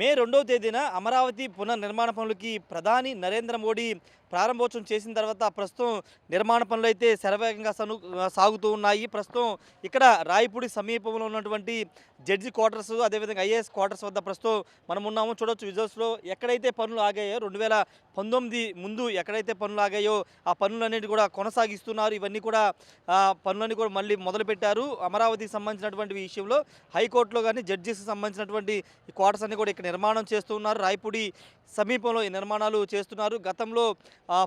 మే 2వ తేదీన అమరావతి పునర్నిర్మాణ పనులకి ప్రధాని నరేంద్ర మోడీ ప్రారంభోత్సవం చేసిన తర్వాత ప్రస్తుతం నిర్మాణ పనులైతే శరవేగంగా సాగుతూ ఉన్నాయి. ప్రస్తుతం ఇక్కడ రాయపూడి సమీపంలో ఉన్నటువంటి జడ్జి క్వార్టర్స్, అదేవిధంగా ఐఏఎస్ క్వార్టర్స్ వద్ద ప్రస్తుతం మనం ఉన్నాము. చూడొచ్చు విజువల్స్లో ఎక్కడైతే పనులు ఆగాయో 2019 ముందు ఎక్కడైతే పనులు ఆగాయో ఆ పనులన్నిటి కూడా కొనసాగిస్తున్నారు. ఇవన్నీ కూడా పనులన్నీ కూడా మళ్ళీ మొదలుపెట్టారు. అమరావతికి సంబంధించినటువంటి విషయంలో హైకోర్టులో కానీ జడ్జెస్కి సంబంధించినటువంటి ఈ క్వార్టర్స్ అన్ని కూడా ఇక్కడ నిర్మాణం చేస్తున్నారు. రాయపూడి సమీపంలో ఈ నిర్మాణాలు చేస్తున్నారు. గతంలో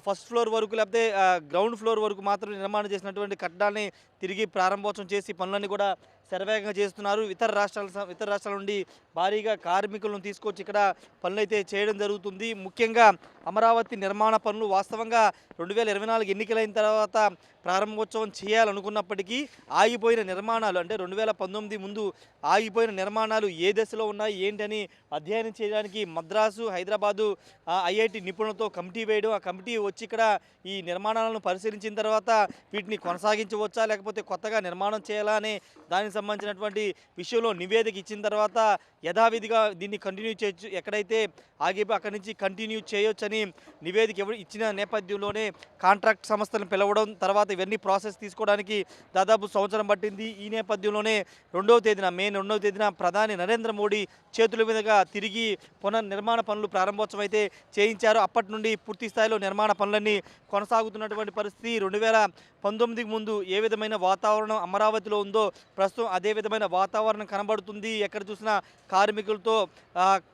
ఫస్ట్ ఫ్లోర్ వరకు లేకపోతే గ్రౌండ్ ఫ్లోర్ వరకు మాత్రం నిర్మాణం చేసినటువంటి కట్టడాన్ని తిరిగి ప్రారంభోత్సవం చేసి పనులన్నీ కూడా శరవేగంగా చేస్తున్నారు. ఇతర రాష్ట్రాల నుండి భారీగా కార్మికులను తీసుకొచ్చి ఇక్కడ పనులైతే చేయడం జరుగుతుంది. ముఖ్యంగా అమరావతి నిర్మాణ పనులు వాస్తవంగా 2024 ఎన్నికలైన తర్వాత ప్రారంభోత్సవం చేయాలనుకున్నప్పటికీ ఆగిపోయిన నిర్మాణాలు, అంటే 2019 ముందు ఆగిపోయిన నిర్మాణాలు ఏ దశలో ఉన్నాయి ఏంటని అధ్యయనం చేయడానికి మద్రాసు, హైదరాబాదు ఐఐటి నిపుణులతో కమిటీ వేయడం, ఆ కమిటీ వచ్చి ఇక్కడ ఈ నిర్మాణాలను పరిశీలించిన తర్వాత వీటిని కొనసాగించవచ్చా లేకపోతే కొత్తగా నిర్మాణం చేయాలా అనే దానికి సంబంధించినటువంటి విషయంలో నివేదిక ఇచ్చిన తర్వాత యథావిధిగా దీన్ని కంటిన్యూ చేయొచ్చు, ఎక్కడైతే ఆగిపోయి అక్కడి నుంచి కంటిన్యూ చేయొచ్చని నివేదిక ఇచ్చిన నేపథ్యంలోనే కాంట్రాక్ట్ సంస్థలను పిలవడం, తర్వాత ఇవన్నీ ప్రాసెస్ తీసుకోవడానికి దాదాపు సంవత్సరం పట్టింది. ఈ నేపథ్యంలోనే మే 2వ తేదీన ప్రధాని నరేంద్ర మోడీ చేతుల మీదుగా తిరిగి పునర్నిర్మాణ పనులు ప్రారంభోత్సవం అయితే చేయించారు. అప్పటి నుండి పూర్తి స్థాయిలో నిర్మాణ పనులన్నీ కొనసాగుతున్నటువంటి పరిస్థితి. 2019 ముందు ఏ విధమైన వాతావరణం అమరావతిలో ఉందో ప్రస్తుతం అదే విధమైన వాతావరణం కనబడుతుంది. ఎక్కడ చూసినా కార్మికులతో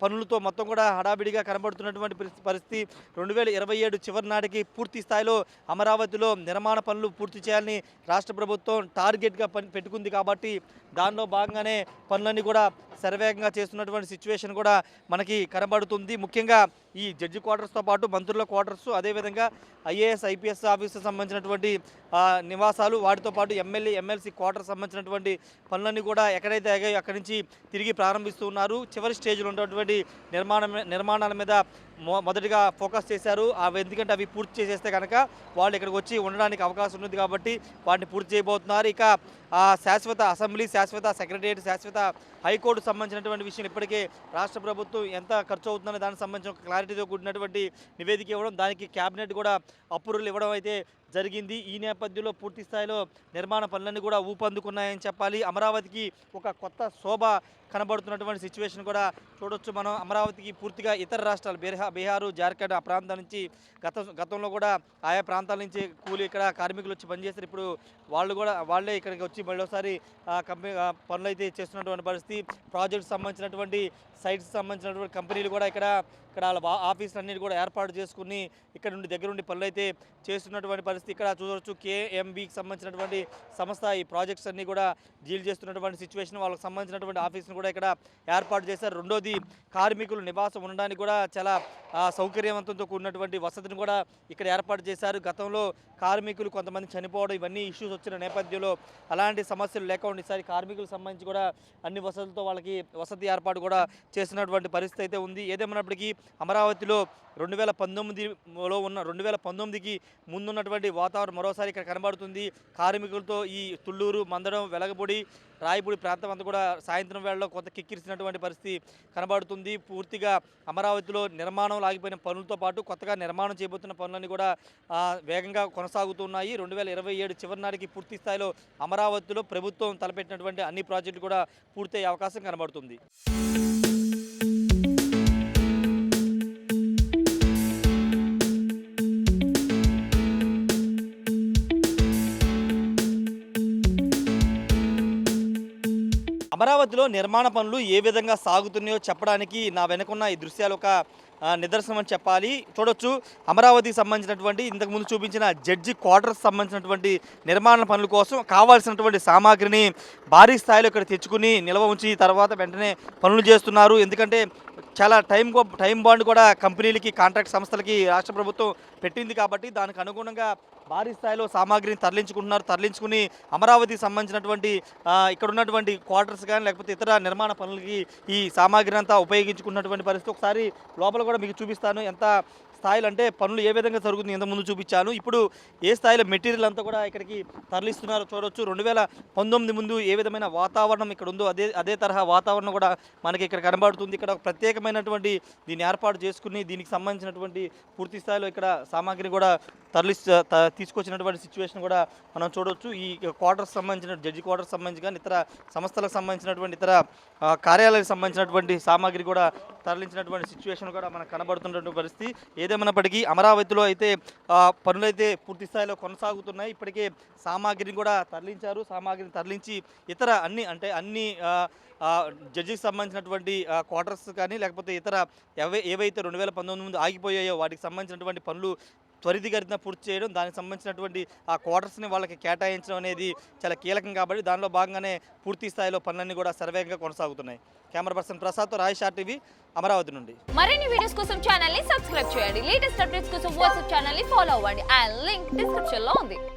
పనులతో మొత్తం కూడా హడావిడిగా కనబడుతున్నటువంటి పరిస్థితి. 2027 చివరి నాటికి పూర్తి స్థాయిలో అమరావతిలో నిర్మాణ పనులు పూర్తి చేయాలని రాష్ట్ర ప్రభుత్వం టార్గెట్గా పెట్టుకుంది. కాబట్టి దానిలో భాగంగానే పనులన్నీ కూడా శరవేగంగా చేస్తున్నటువంటి సిచ్యువేషన్ కూడా మనకి కనబడుతుంది. ముఖ్యంగా ఈ జడ్జి క్వార్టర్స్తో పాటు మంత్రుల క్వార్టర్స్, అదేవిధంగా ఐఏఎస్ ఐపీఎస్ ఆఫీసర్ సంబంధించినటువంటి నివాసాలు, వాటితో పాటు ఎమ్మెల్యే ఎమ్మెల్సీ క్వార్టర్ సంబంధించినటువంటి పనులన్నీ కూడా ఎక్కడైతే ఆగాయో అక్కడి నుంచి తిరిగి ప్రారంభిస్తున్నారు. చివరి స్టేజ్లో ఉన్నటువంటి నిర్మాణాల మీద మొదటిగా ఫోకస్ చేశారు. ఎందుకంటే అవి పూర్తి చేసేస్తే కనుక వాళ్ళు ఇక్కడికి వచ్చి ఉండడానికి అవకాశం ఉంది కాబట్టి వాటిని పూర్తి చేయబోతున్నారు. ఇక శాశ్వత అసెంబ్లీ, శాశ్వత సెక్రటరియట్, శాశ్వత హైకోర్టు సంబంధించినటువంటి విషయం ఇప్పటికే రాష్ట్ర ప్రభుత్వం ఎంత ఖర్చు అవుతుందనే దానికి సంబంధించిన క్లారిటీతో కూడినటువంటి నివేదిక ఇవ్వడం, దానికి క్యాబినెట్ కూడా అప్రూవల్ ఇవ్వడం అయితే జరిగింది. ఈ నేపథ్యంలో పూర్తి స్థాయిలో నిర్మాణ పనులన్నీ కూడా ఊపందుకున్నాయని చెప్పాలి. అమరావతికి ఒక కొత్త శోభ కనబడుతున్నటువంటి సిచ్యువేషన్ కూడా చూడొచ్చు మనం. అమరావతికి పూర్తిగా ఇతర రాష్ట్రాలు బీహారు, జార్ఖండ్ ఆ ప్రాంతాల నుంచి గతంలో కూడా ఆయా ప్రాంతాల నుంచి ఇక్కడ కార్మికులు వచ్చి పనిచేస్తారు. ఇప్పుడు వాళ్ళే ఇక్కడికి వచ్చి మరోసారి కంపెనీ పనులు అయితే చేస్తున్నటువంటి పరిస్థితి. ప్రాజెక్ట్స్ సంబంధించినటువంటి సైట్స్ సంబంధించినటువంటి కంపెనీలు కూడా ఇక్కడ వాళ్ళ ఆఫీసులన్నిటి కూడా ఏర్పాటు చేసుకుని ఇక్కడ నుండి దగ్గర నుండి పనులు అయితే చేస్తున్నటువంటి పరిస్థితి. ఇక్కడ చూడవచ్చు కేఎంబీకి సంబంధించినటువంటి సంస్థ ఈ ప్రాజెక్ట్స్ అన్నీ కూడా డీల్ చేస్తున్నటువంటి సిచ్యువేషన్. వాళ్ళకి సంబంధించినటువంటి ఆఫీస్ను కూడా ఇక్కడ ఏర్పాటు చేశారు. రెండోది, కార్మికులు నివాసం ఉండడానికి కూడా చాలా సౌకర్యవంతంతో కూడినటువంటి వసతిని కూడా ఇక్కడ ఏర్పాటు చేశారు. గతంలో కార్మికులు కొంతమంది చనిపోవడం, ఇవన్నీ ఇష్యూస్ వచ్చిన నేపథ్యంలో అలాంటి సమస్యలు లేకుండా ఈసారి కార్మికులకు సంబంధించి కూడా అన్ని వసతులతో వాళ్ళకి వసతి ఏర్పాటు కూడా చేసినటువంటి పరిస్థితి అయితే ఉంది. ఏదేమైనప్పటికీ అమరావతిలో 2019కి ముందున్నటువంటి వాతావరణం మరోసారి ఇక్కడ కనబడుతుంది. కార్మికులతో ఈ తుళ్ళూరు, మందడం, వెలగపూడి, రాయపూడి ప్రాంతం అంతా కూడా సాయంత్రం వేళలో కొంత కిక్కిరిసినటువంటి పరిస్థితి కనబడుతుంది. పూర్తిగా అమరావతిలో నిర్మాణం ఆగిపోయిన పనులతో పాటు కొత్తగా నిర్మాణం చేయబోతున్న పనులన్నీ కూడా వేగంగా కొనసాగుతున్నాయి. 2027 చివరి నాటికి పూర్తి స్థాయిలో అమరావతిలో ప్రభుత్వం తలపెట్టినటువంటి అన్ని ప్రాజెక్టులు కూడా పూర్తయ్యే అవకాశం కనబడుతుంది. అమరావతిలో నిర్మాణ పనులు ఏ విధంగా సాగుతున్నాయో చెప్పడానికి నా వెనుకున్న ఈ దృశ్యాలు ఒక నిదర్శనం అని చెప్పాలి. చూడొచ్చు, అమరావతికి సంబంధించినటువంటి ఇంతకుముందు చూపించిన జడ్జి క్వార్టర్స్ సంబంధించినటువంటి నిర్మాణ పనుల కోసం కావాల్సినటువంటి సామాగ్రిని భారీ స్థాయిలో ఇక్కడ తెచ్చుకుని నిల్వ ఉంచి తర్వాత వెంటనే పనులు చేస్తున్నారు. ఎందుకంటే చాలా టైం బాండ్ కూడా కంపెనీలకి, కాంట్రాక్ట్ సంస్థలకి రాష్ట్ర ప్రభుత్వం పెట్టింది కాబట్టి దానికి అనుగుణంగా భారీ స్థాయిలో సామాగ్రిని తరలించుకుని అమరావతికి సంబంధించినటువంటి ఇక్కడ ఉన్నటువంటి క్వార్టర్స్ కానీ లేకపోతే ఇతర నిర్మాణ పనులకి ఈ సామాగ్రిని అంతా ఉపయోగించుకున్నటువంటి పరిస్థితి. ఒకసారి లోపల కూడా మీకు చూపిస్తాను ఎంత స్థాయిలో అంటే పనులు ఏ విధంగా జరుగుతుంది ఇంతకుముందు చూపించాను. ఇప్పుడు ఏ స్థాయిలో మెటీరియల్ అంతా కూడా ఇక్కడికి తరలిస్తున్నారో చూడొచ్చు. 2019 ముందు ఏ విధమైన వాతావరణం ఇక్కడ ఉందో అదే తరహా వాతావరణం కూడా మనకి ఇక్కడ కనబడుతుంది. ఇక్కడ ఒక ప్రత్యేకమైనటువంటి దీన్ని ఏర్పాటు చేసుకుని దీనికి సంబంధించినటువంటి పూర్తి స్థాయిలో ఇక్కడ సామాగ్రి కూడా తీసుకొచ్చినటువంటి సిచ్యువేషన్ కూడా మనం చూడవచ్చు. ఈ క్వార్టర్స్ సంబంధించిన జడ్జి క్వార్టర్స్ సంబంధించి కానీ ఇతర సంస్థలకు సంబంధించినటువంటి ఇతర కార్యాలయాలకు సంబంధించినటువంటి సామాగ్రి కూడా తరలించినటువంటి సిచ్యువేషన్ కూడా మనకు కనబడుతున్నటువంటి పరిస్థితి. ఏదేమైనప్పటికీ అమరావతిలో అయితే పనులైతే పూర్తి స్థాయిలో కొనసాగుతున్నాయి. ఇప్పటికే సామాగ్రిని కూడా తరలించారు. సామాగ్రిని తరలించి ఇతర అన్ని జడ్జికి సంబంధించినటువంటి క్వార్టర్స్ కానీ లేకపోతే ఇతర ఏవైతే 2019 ముందు ఆగిపోయాయో వాటికి సంబంధించినటువంటి పనులు త్వరితగతిన పూర్తి చేయడం, దానికి సంబంధించినటువంటి ఆ క్వార్టర్స్ని వాళ్ళకి కేటాయించడం అనేది చాలా కీలకం కాబట్టి దానిలో భాగంగానే పూర్తి స్థాయిలో పనులన్నీ కూడా సర్వేగంగా కొనసాగుతున్నాయి. కెమెరా పర్సన్ ప్రసాద్తో రాయ్ షార్ టీవీ అమరావతి నుండి. మరిన్ని వీడియోస్ కోసం ఛానల్ ని సబ్స్క్రైబ్ చేయండి. లేటెస్ట్ అప్డేట్స్ కోసం వాట్సాప్ ఛానల్ ని ఫాలో అవ్వండి. ఆ లింక్ డిస్క్రిప్షన్ లో ఉంది.